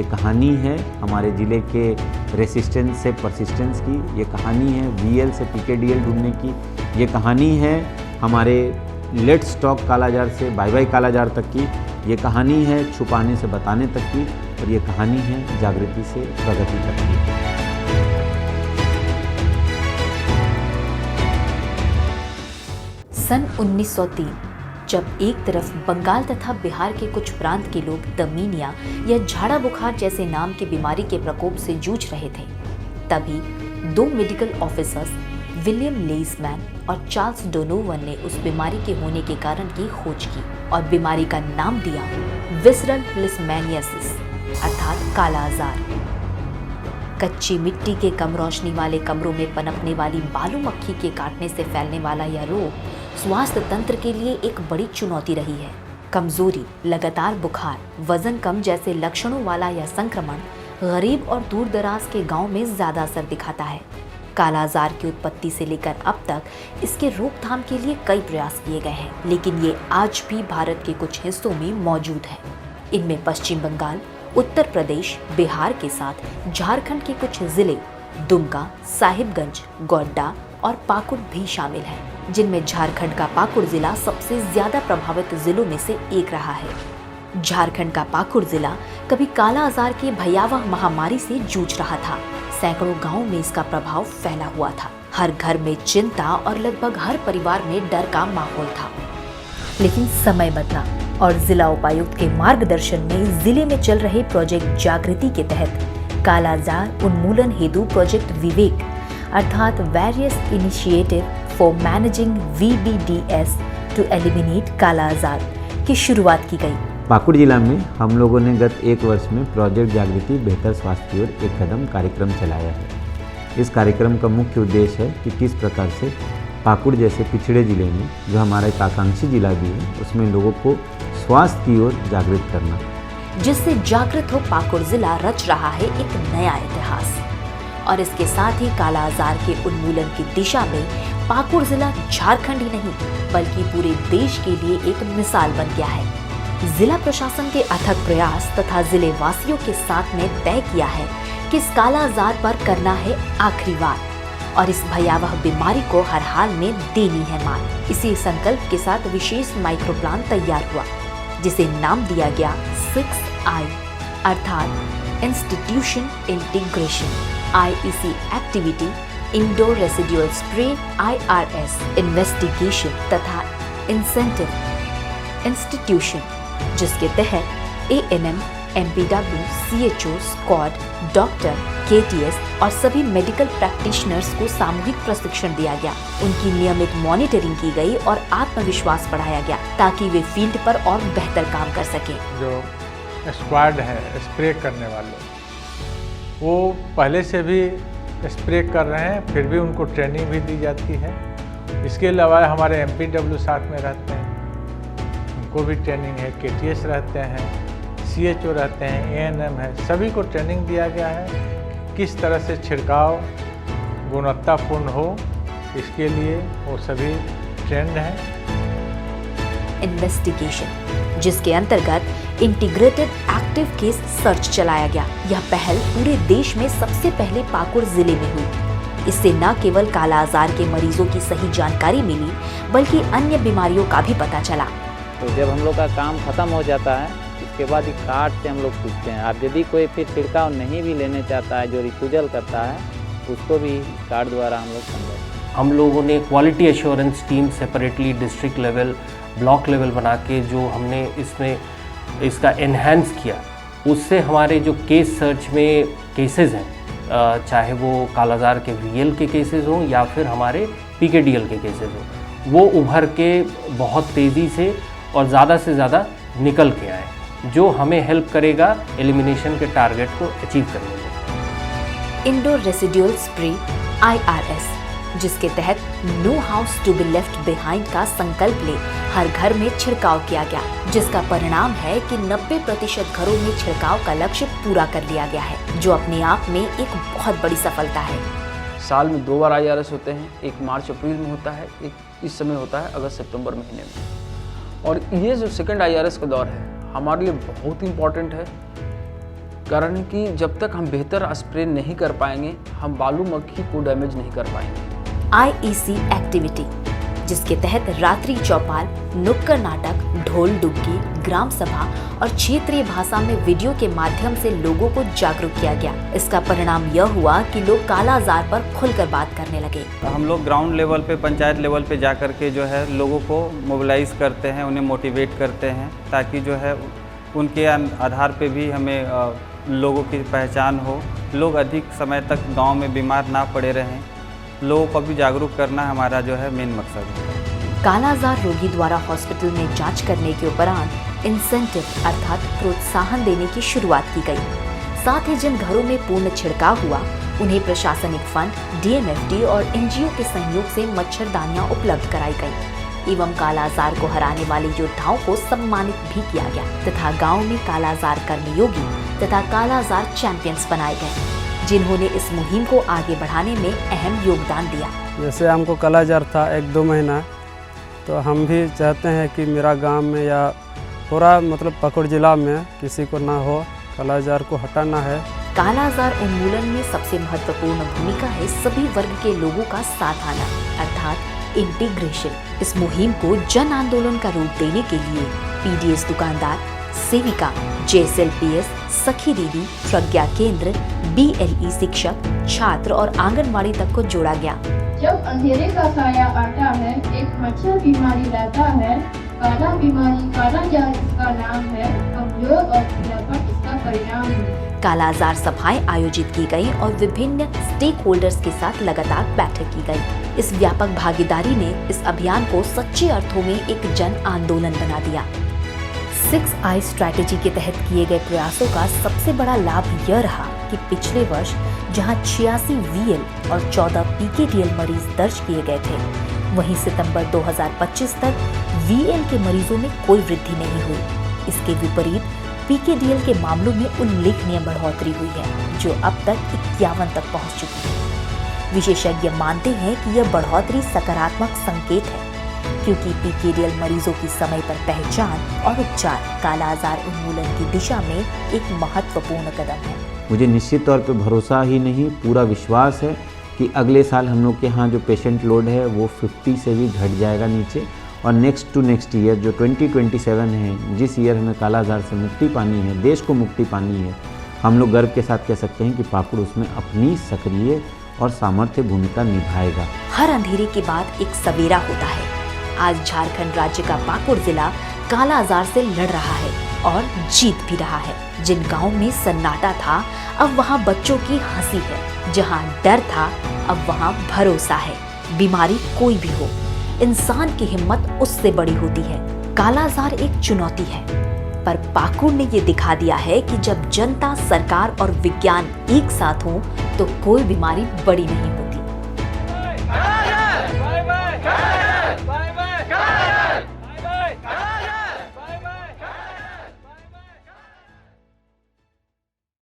ये कहानी है हमारे ज़िले के रेसिस्टेंस से परसिस्टेंस की, ये कहानी है VL से PKDL ढूंढने की, ये कहानी है हमारे लेट्स टॉक कालाजार से बाय बाय कालाजार तक की, ये कहानी है छुपाने से बताने तक की, और ये कहानी है जागृति से प्रगति तक की। सन 1903 जब एक तरफ बंगाल तथा बिहार के कुछ प्रांत के लोग दमीनिया या झाड़ा बुखार जैसे नाम की बीमारी के प्रकोप से जूझ रहे थे, तभी 2 मेडिकल ऑफिसर्स विलियम लेइसमैन और चार्ल्स डोनोवन ने उस बीमारी के होने के कारण की खोज की और बीमारी का नाम दिया विसरल लिस्मेनियासिस अर्थात काला आजार। कच्ची मिट्टी के कम रोशनी वाले कमरों में पनपने वाली बालू मक्खी के काटने से फैलने वाला यह रोग स्वास्थ्य तंत्र के लिए एक बड़ी चुनौती रही है। कमजोरी, लगातार बुखार, वजन कम जैसे लक्षणों वाला यह संक्रमण गरीब और दूर दराज के गांव में ज्यादा असर दिखाता है। काला आजार की उत्पत्ति से लेकर अब तक इसके रोकथाम के लिए कई प्रयास किए गए हैं, लेकिन ये आज भी भारत के कुछ हिस्सों में मौजूद है। इनमें पश्चिम बंगाल, उत्तर प्रदेश, बिहार के साथ झारखंड के कुछ जिले दुमका, साहिबगंज, गोड्डा और पाकुड़ भी शामिल हैं, जिनमें झारखंड का पाकुड़ जिला सबसे ज्यादा प्रभावित जिलों में से एक रहा है। झारखंड का पाकुड़ जिला कभी काला आजार की भयावह महामारी से जूझ रहा था। सैकड़ों गांवों में इसका प्रभाव फैला हुआ था। हर घर में चिंता और लगभग हर परिवार में डर का माहौल था। लेकिन समय बदला और जिला उपायुक्त के मार्गदर्शन में जिले में चल रहे प्रोजेक्ट जागृति के तहत काला आजार उन्मूलन हेतु प्रोजेक्ट विवेक अर्थात various initiative for managing VBDS to eliminate kala azar की शुरुआत की गई। पाकुड़ जिला में हम लोगों ने गत 1 वर्ष में प्रोजेक्ट जागृति बेहतर स्वास्थ्य की ओर एक कदम कार्यक्रम चलाया है। इस कार्यक्रम का मुख्य उद्देश्य है कि किस प्रकार से पाकुड़ जैसे पिछड़े जिले में, जो हमारा एक आकांक्षी जिला भी है, उसमें लोगों को स्वास्थ्य की ओर जागृत करना, जिससे जागृत हो पाकुड़ जिला रच रहा है एक नया इतिहास। और इसके साथ ही काला आजार के उन्मूलन की दिशा में पाकुड़ जिला झारखंड ही नहीं बल्कि पूरे देश के लिए एक मिसाल बन गया है। जिला प्रशासन के अथक प्रयास तथा जिले वासियों के साथ में तय किया है कि इस काला आजार पर करना है आखिरी वार और इस भयावह बीमारी को हर हाल में देनी है मात। इसी संकल्प के साथ विशेष माइक्रो प्लान तैयार हुआ, जिसे नाम दिया गया 6I अर्थात institution integration, IEC activity, indoor residual spray IRS, investigation तथा इंसेंटिव इंस्टीट्यूशन, जिसके तहत ANM, MPW, CHO, squad, doctor, KTS और सभी मेडिकल प्रैक्टिशनर्स को सामूहिक प्रशिक्षण दिया गया। उनकी नियमित मॉनिटरिंग की गई और आत्मविश्वास बढ़ाया गया ताकि वे फील्ड पर और बेहतर काम कर सकें। जो स्क्वाड है स्प्रे करने वाले, वो पहले से भी स्प्रे कर रहे हैं, फिर भी उनको ट्रेनिंग भी दी जाती है। इसके अलावा हमारे MPW साथ में रहते हैं, उनको भी ट्रेनिंग है। KTS रहते हैं, CHO रहते हैं, ANM है, सभी को ट्रेनिंग दिया गया है किस तरह से छिड़काव गुणवत्तापूर्ण हो, इसके लिए वो सभी ट्रेंड हैं। इन्वेस्टिगेशन, जिसके अंतर्गत इंटीग्रेटेड एक्टिव केस सर्च चलाया गया। यह पहल पूरे देश में सबसे पहले पाकुड़ जिले में हुई। इससे न केवल काला आजार के मरीजों की सही जानकारी मिली बल्कि अन्य बीमारियों का भी पता चला। तो जब हम लोग का काम खत्म हो जाता है, इसके बाद ही कार्ड से हम लोग पूछते हैं। अब यदि कोई फिर छिड़काव नहीं भी लेने चाहता है, जो रिफ्यूजल करता है, उसको भी कार्ड द्वारा हम लोग समझाते हैं। हम लोगों ने quality assurance team separately district level, block level बना के जो हमने इसमें इसका एनहेंस किया, उससे हमारे जो केस सर्च में केसेस हैं, चाहे वो कालाजार के VL के केसेस हों या फिर हमारे PKDL के केसेस हों, वो उभर के बहुत तेज़ी से और ज़्यादा से ज़्यादा निकल के आए, जो हमें हेल्प करेगा एलिमिनेशन के टारगेट को अचीव करने में। इंडोर रेसिडुअल स्प्रे IRS, जिसके तहत no house to be left behind का संकल्प ले हर घर में छिड़काव किया गया, जिसका परिणाम है कि 90% घरों में छिड़काव का लक्ष्य पूरा कर लिया गया है, जो अपने आप में एक बहुत बड़ी सफलता है। साल में 2 बार IRS होते हैं, एक मार्च अप्रैल में होता है, एक इस समय होता है अगस्त सितंबर महीने में। और ये जो सेकंड IRS का दौर है हमारे लिए बहुत इम्पॉर्टेंट है। कारण है कि जब तक हम बेहतर स्प्रे नहीं कर पाएंगे, हम बालू मक्खी को डैमेज नहीं कर पाएंगे। IEC एक्टिविटी, जिसके तहत रात्रि चौपाल, नुक्कड़ नाटक, ढोल डुग्गी, ग्राम सभा और क्षेत्रीय भाषा में वीडियो के माध्यम से लोगों को जागरूक किया गया। इसका परिणाम यह हुआ कि लोग कालाजार पर खुलकर बात करने लगे। हम लोग ग्राउंड लेवल पे, पंचायत लेवल पे जा कर के जो है लोगों को मोबिलाइज करते हैं, उन्हें मोटिवेट करते हैं, ताकि जो है उनके आधार पे भी हमें लोगों की पहचान हो, लोग अधिक समय तक गांव में बीमार ना पड़े रहें, लोगों को भी जागरूक करना हमारा जो है मेन मकसद है। कालाजार रोगी द्वारा हॉस्पिटल में जांच करने के उपरांत इंसेंटिव अर्थात प्रोत्साहन देने की शुरुआत की गई। साथ ही जिन घरों में पूर्ण छिड़काव हुआ उन्हें प्रशासनिक फंड, DMFT और NGO के सहयोग से मच्छरदानियां उपलब्ध कराई गई एवं कालाजार को हराने वाले योद्धाओं को सम्मानित भी किया गया तथा गाँव में कालाजार कर्मयोगी तथा कालाजार चैंपियंस बनाए गए, जिन्होंने इस मुहिम को आगे बढ़ाने में अहम योगदान दिया। जैसे हमको कालाजार था 1-2 महीना, तो हम भी चाहते हैं कि मेरा गांव में या पूरा मतलब पाकुड़ जिला में किसी को ना हो, कालाजार को हटाना है। कालाजार उन्मूलन में सबसे महत्वपूर्ण भूमिका है सभी वर्ग के लोगों का साथ आना अर्थात इंटीग्रेशन। इस मुहिम को जन आंदोलन का रूप देने के लिए PDS दुकानदार, सेविका, JSLPS, सखी दीदी, प्रज्ञा केंद्र, BLE शिक्षक, छात्र और आंगनवाड़ी तक को जोड़ा गया। जब अंधेरे का साया आता है, एक मच्छर बीमारी लाता है, काला बीमारी कालाजार इसका नाम है, कमजोर और पीलापन इसका परिणाम है। कालाजार सभाएं आयोजित की गईं और विभिन्न स्टेक होल्डर्स के साथ लगातार बैठक की गई। इस व्यापक भागीदारी ने इस अभियान को सच्चे अर्थों में एक जन आंदोलन बना दिया। 6I स्ट्रैटेजी के तहत किए गए प्रयासों का सबसे बड़ा लाभ यह रहा कि पिछले वर्ष जहां 86 VL और 14 PKDL मरीज दर्ज किए गए थे, वहीं सितंबर 2025 तक VL के मरीजों में कोई वृद्धि नहीं हुई। इसके विपरीत PKDL के मामलों में उल्लेखनीय बढ़ोतरी हुई है, जो अब तक 51 तक पहुंच चुकी है। विशेषज्ञ मानते हैं कि यह बढ़ोतरी सकारात्मक संकेत है, क्योंकि PKDL मरीजों की समय पर पहचान और उपचार कालाजार उन्मूलन की दिशा में एक महत्वपूर्ण कदम है। मुझे निश्चित तौर पे भरोसा ही नहीं, पूरा विश्वास है कि अगले साल हम लोग के यहाँ जो पेशेंट लोड है वो 50 से भी घट जाएगा नीचे, और नेक्स्ट ईयर जो 2027 है, जिस ईयर हमें कालाजार से मुक्ति पानी है, देश को मुक्ति पानी है, हम लोग गर्व के साथ कह सकते हैं कि पाकुड़ उसमें अपनी सक्रिय और सामर्थ्य भूमिका निभाएगा। हर अंधेरे के बाद एक सवेरा होता है। आज झारखंड राज्य का पाकुड़ जिला कालाजार से लड़ रहा है और जीत भी रहा है। जिन गाँव में सन्नाटा था, अब वहाँ बच्चों की हंसी है। जहाँ डर था, अब वहाँ भरोसा है। बीमारी कोई भी हो, इंसान की हिम्मत उससे बड़ी होती है। कालाजार एक चुनौती है, पर पाकुड़ ने ये दिखा दिया है कि जब जनता, सरकार और विज्ञान एक साथ हो तो कोई बीमारी बड़ी नहीं होती।